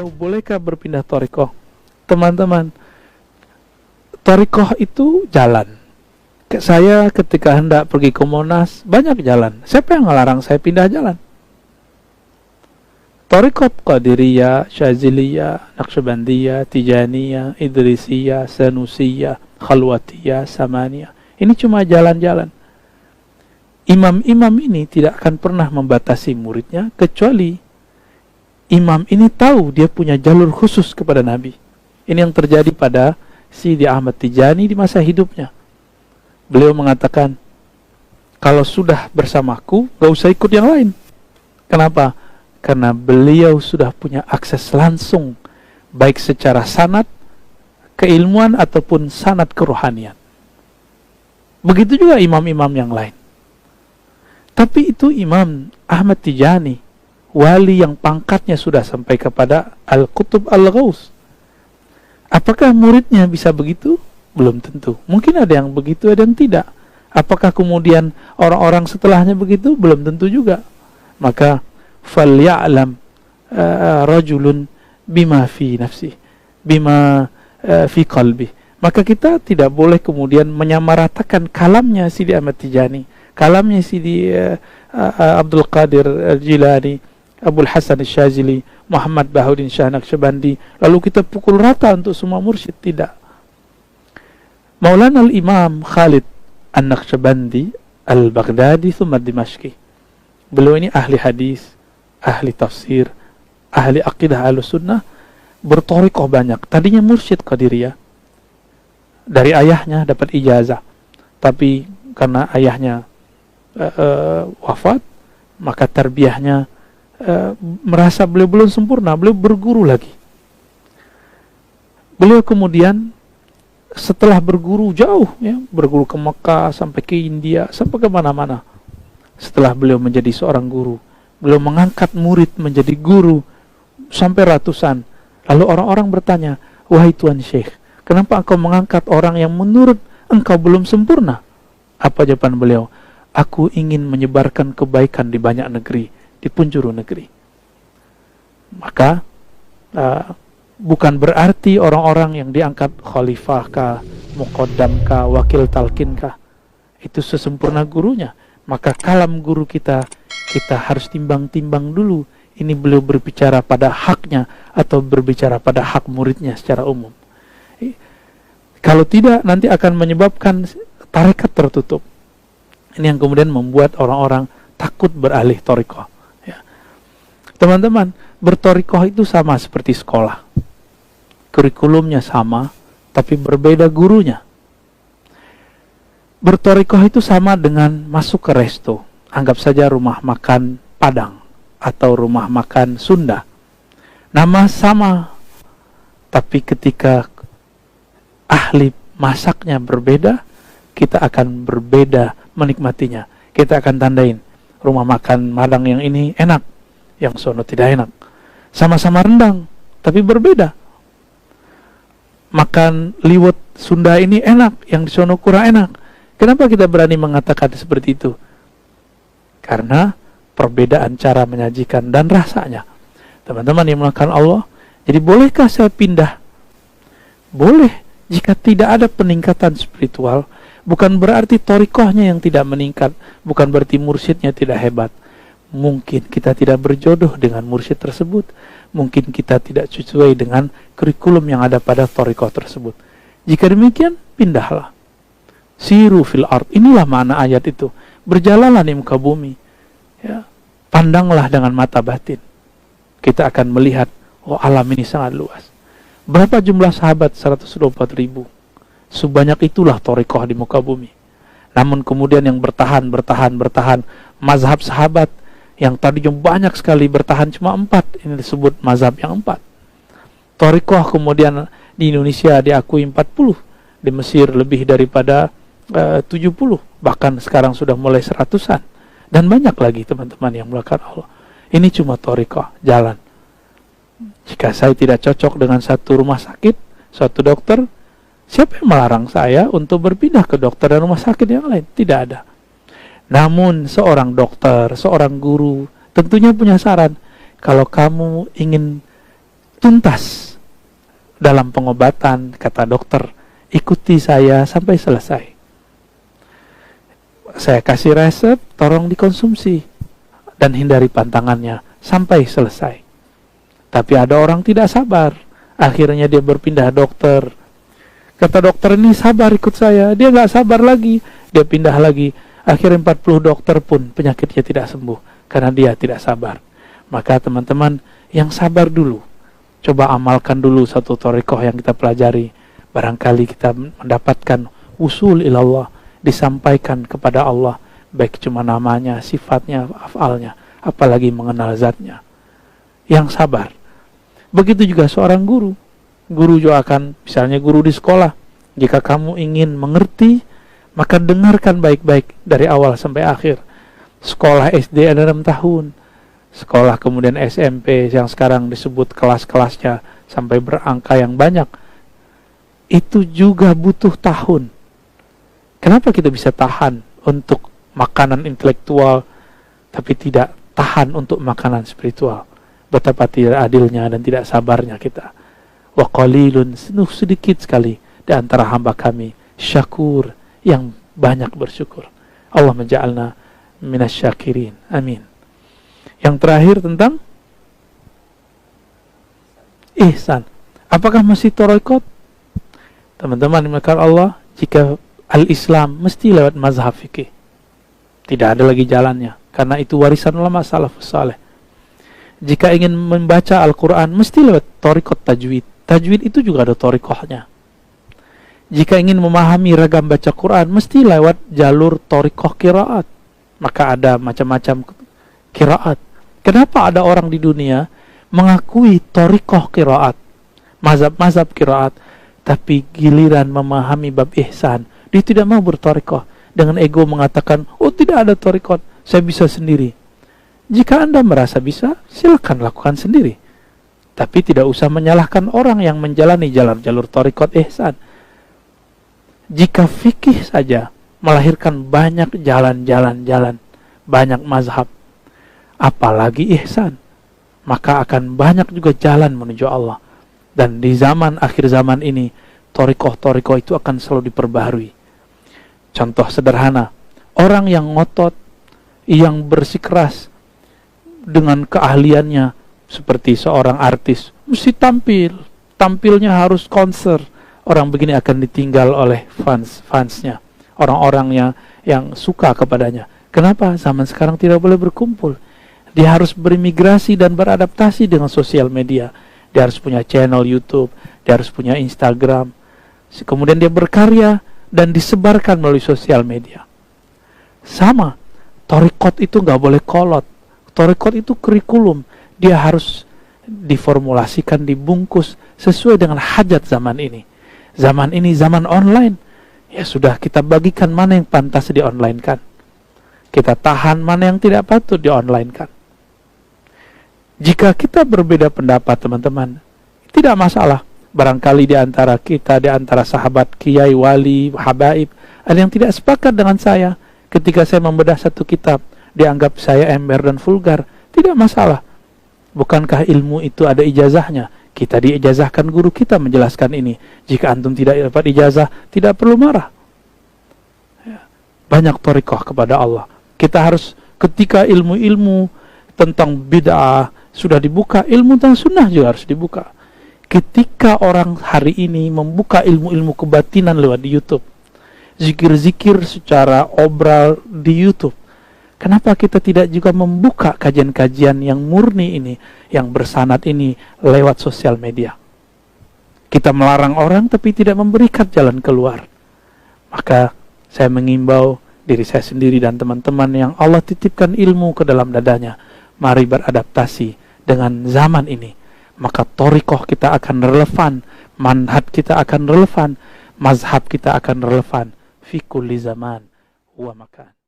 atau bolehkah berpindah thariqah? Teman-teman, thariqah itu jalan. Saya ketika hendak pergi ke Monas, banyak jalan. Siapa yang ngelarang saya pindah jalan? Thariqah Qadiriyah, Syaziliyah, Naqsyabandiyah, Tijaniyah, Idrisiyah, Sanusiyah, Khalwatiyah, Samaniyah. Ini cuma jalan-jalan. Imam-imam ini tidak akan pernah membatasi muridnya, kecuali imam ini tahu dia punya jalur khusus kepada Nabi. Ini yang terjadi pada Sidi Ahmad Tijani di masa hidupnya. Beliau mengatakan, kalau sudah bersamaku, gak usah ikut yang lain. Kenapa? Karena beliau sudah punya akses langsung, baik secara sanad, keilmuan, ataupun sanad kerohanian. Begitu juga imam-imam yang lain. Tapi itu Imam Ahmad Tijani, wali yang pangkatnya sudah sampai kepada Al-Qutub Al-Ghaus. Apakah muridnya bisa begitu? Belum tentu. Mungkin ada yang begitu, ada yang tidak. Apakah kemudian orang-orang setelahnya begitu? Belum tentu juga. Maka falya'lam rajulun bima fi nafsi, bima fi qalbi. Maka kita tidak boleh kemudian menyamaratakan kalamnya Sidi Ahmad Tijani, kalamnya Sidi Abdul Qadir Jilani, Abul Hasan Syazili, Muhammad Bahaudin Shah Naqsyabandi, lalu kita pukul rata untuk semua mursyid. Tidak. Maulana al-Imam Khalid An-Naqsyabandi Al-Baghdadi thumma Dimashqi. Beliau ini ahli hadis, ahli tafsir, ahli aqidah Ahlussunnah, berthariqah banyak. Tadinya mursyid Qadiriyah. Dari ayahnya dapat ijazah. Tapi karena ayahnya wafat, maka tarbiyahnya merasa beliau belum sempurna, beliau berguru lagi. Beliau kemudian setelah berguru jauh, ya, berguru ke Mekah, sampai ke India, sampai ke mana-mana. Setelah beliau menjadi seorang guru, beliau mengangkat murid menjadi guru sampai ratusan. Lalu orang-orang bertanya, wahai Tuan Syekh, kenapa engkau mengangkat orang yang menurut engkau belum sempurna? Apa jawaban beliau? Aku ingin menyebarkan kebaikan di banyak negeri, di penjuru negeri. Maka bukan berarti orang-orang yang diangkat khalifah kah, muqaddam kah, wakil talqin kah, itu sesempurna gurunya. Maka kalam guru kita harus timbang-timbang dulu. Ini beliau berbicara pada haknya atau berbicara pada hak muridnya secara umum. Kalau tidak, nanti akan menyebabkan tarekat tertutup. Ini yang kemudian membuat orang-orang takut beralih thariqah. Ya. Teman-teman, berthariqah itu sama seperti sekolah. Kurikulumnya sama, tapi berbeda gurunya. Berthariqah itu sama dengan masuk ke resto. Anggap saja rumah makan Padang atau rumah makan Sunda. Nama sama, tapi ketika ahli masaknya berbeda, kita akan berbeda menikmatinya. Kita akan tandain, rumah makan Padang yang ini enak, yang sono tidak enak. Sama-sama rendang, tapi berbeda. Makan liwet Sunda ini enak, yang di sono kurang enak. Kenapa kita berani mengatakan seperti itu? Karena perbedaan cara menyajikan dan rasanya. Teman-teman yang melakukan Allah, jadi bolehkah saya pindah? Boleh, jika tidak ada peningkatan spiritual. Bukan berarti thariqahnya yang tidak meningkat, bukan berarti mursyidnya tidak hebat. Mungkin kita tidak berjodoh dengan mursyid tersebut, mungkin kita tidak sesuai dengan kurikulum yang ada pada thariqah tersebut. Jika demikian, pindahlah. Siru fil ard. Inilah makna ayat itu. Berjalanlah di muka bumi. Ya. Pandanglah dengan mata batin. Kita akan melihat, oh alam ini sangat luas. Berapa jumlah sahabat? 124.000. Sebanyak itulah thariqah di muka bumi. Namun kemudian yang bertahan, mazhab sahabat yang tadinya banyak sekali bertahan cuma 4. Ini disebut mazhab yang 4. Thariqah kemudian di Indonesia diakui 40. Di Mesir lebih daripada 70. Bahkan sekarang sudah mulai 100-an. Dan banyak lagi teman-teman yang melakukan Allah. Ini cuma thariqah, jalan. Jika saya tidak cocok dengan satu rumah sakit, suatu dokter, siapa yang melarang saya untuk berpindah ke dokter dan rumah sakit yang lain? Tidak ada. Namun seorang dokter, seorang guru tentunya punya saran. Kalau kamu ingin tuntas dalam pengobatan. Kata dokter, ikuti saya sampai selesai. Saya kasih resep, tolong dikonsumsi dan hindari pantangannya sampai selesai. Tapi ada orang tidak sabar, akhirnya dia berpindah dokter. Kata dokter ini, sabar ikut saya. Dia nggak sabar lagi, dia pindah lagi. Akhirnya 40 dokter pun penyakitnya tidak sembuh karena dia tidak sabar. Maka teman-teman yang sabar dulu, coba amalkan dulu satu thariqah yang kita pelajari. Barangkali kita mendapatkan usul ilallah, disampaikan kepada Allah, baik cuma namanya, sifatnya, afalnya, apalagi mengenal zatnya. Yang sabar. Begitu juga seorang guru. Guru juga akan, misalnya guru di sekolah, jika kamu ingin mengerti, maka dengarkan baik-baik dari awal sampai akhir. Sekolah SD ada 6 tahun, sekolah kemudian SMP yang sekarang disebut kelas-kelasnya sampai berangka yang banyak, itu juga butuh tahun. Kenapa kita bisa tahan untuk makanan intelektual, tapi tidak tahan untuk makanan spiritual? Betapa tidak adilnya dan tidak sabarnya kita. Wa qalilun, sedikit sekali di antara hamba kami syakur, yang banyak bersyukur. Allah menja'alna minasyakirin. Amin. Yang terakhir tentang ihsan. Apakah masih thariqat? Teman-teman dimakan Allah, jika al-Islam mesti lewat mazhab fikih. Tidak ada lagi jalannya, karena itu warisan ulama salafus saleh. Jika ingin membaca Al-Quran, mesti lewat thariqat tajwid. Tajwid itu juga ada thariqahnya. Jika ingin memahami ragam baca Quran, mesti lewat jalur thariqah qiraat. Maka ada macam-macam qiraat. Kenapa ada orang di dunia mengakui thariqah qiraat, mazhab-mazhab qiraat, tapi giliran memahami bab ihsan, dia tidak mau berthariqah. Dengan ego mengatakan, oh tidak ada thariqat, saya bisa sendiri. Jika Anda merasa bisa, silakan lakukan sendiri. Tapi tidak usah menyalahkan orang yang menjalani jalur thariqat ihsan. Jika fikih saja melahirkan banyak jalan-jalan, banyak mazhab, apalagi ihsan, maka akan banyak juga jalan menuju Allah. Dan di zaman akhir zaman ini, thariqah itu akan selalu diperbaharui. Contoh sederhana, orang yang ngotot, yang bersikeras dengan keahliannya, seperti seorang artis, mesti tampilnya harus konser. Orang begini akan ditinggal oleh fansnya, orang-orangnya yang suka kepadanya. Kenapa? Zaman sekarang tidak boleh berkumpul. Dia harus berimigrasi dan beradaptasi dengan sosial media. Dia harus punya channel YouTube, dia harus punya Instagram. Kemudian dia berkarya dan disebarkan melalui sosial media. Sama, thariqat itu nggak boleh kolot. Thariqat itu kurikulum. Dia harus diformulasikan, dibungkus sesuai dengan hajat zaman ini. Zaman ini zaman online. Ya sudah, kita bagikan mana yang pantas di-online-kan. Kita tahan mana yang tidak patut di-online-kan. Jika kita berbeda pendapat, teman-teman, tidak masalah. Barangkali di antara kita, di antara sahabat, kiai, wali, habaib, ada yang tidak sepakat dengan saya. Ketika saya membedah satu kitab, dianggap saya ember dan vulgar. Tidak masalah. Bukankah ilmu itu ada ijazahnya? Kita diijazahkan, guru kita menjelaskan ini. Jika antum tidak dapat ijazah, tidak perlu marah. Banyak thariqah kepada Allah. Kita harus, ketika ilmu-ilmu tentang bid'ah sudah dibuka, ilmu tentang sunnah juga harus dibuka. Ketika orang hari ini membuka ilmu-ilmu kebatinan lewat di YouTube, zikir-zikir secara obral di YouTube, kenapa kita tidak juga membuka kajian-kajian yang murni ini, yang bersanad ini lewat sosial media? Kita melarang orang tapi tidak memberikan jalan keluar. Maka saya mengimbau diri saya sendiri dan teman-teman yang Allah titipkan ilmu ke dalam dadanya, mari beradaptasi dengan zaman ini. Maka thariqah kita akan relevan, manhaj kita akan relevan, mazhab kita akan relevan fi kulli zaman wa makan.